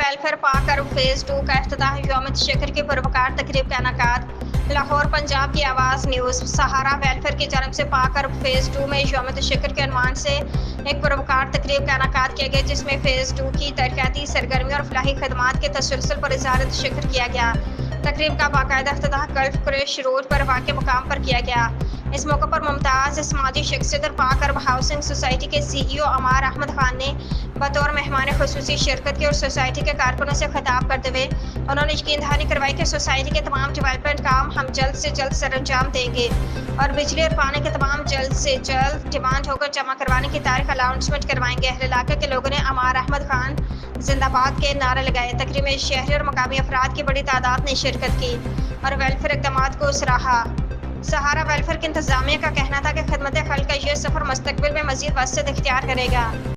Welfare park और phase 2 का इफ्तिताह यौम तशक्कुर की पुरवकार तकरीब का इनेकाद। लाहौर पंजाब की आवाज़ न्यूज़। सहारा वेलफेयर की जानब से पार्क और फेज 2 में यौम तशक्कुर के अनवान से एक पुरवकार तकरीब का इनेकाद किया गया, जिसमें फेज 2 की तरक्याती सरगर्मी और फलाही खदमात के तसलसल पर इज़हार तशक्कुर किया गया। तकरीब का बाकायदा इफ्तिताह गल्फ कुरैश रोड पर वाक़ मुकाम पर किया गया। इस मौके पर मुमताज़ समाजी शख्सियत और पाक अरब हाउसिंग सोसाइटी के CEO अमार अहमद खान ने बतौर मेहमान खुसूसी शिरकत की और सोसाइटी के कारकुनों से खिताब करते हुए उन्होंने यकीन दहानी करवाई कि सोसाइटी के तमाम डेवलपमेंट काम हम जल्द से जल्द सरअंजाम देंगे और बिजली और पानी के तमाम जल्द से जल्द डिमांड होकर जमा करवाने की तारीख अनाउंसमेंट करवाएंगे। अहले इलाके के लोगों ने अमार अहमद खान जिंदाबाद के नारे लगाए। तकरीब में शहरी और मकामी अफराद की बड़ी तादाद ने शिरकत की और वेलफेयर इक़दाम को सराहा। सहारा वेलफेयर की इंतजामिया का कहना था कि खिदमत खल्क का ये सफ़र मुस्तकबिल में मज़ीद वसअत इख्तियार करेगा।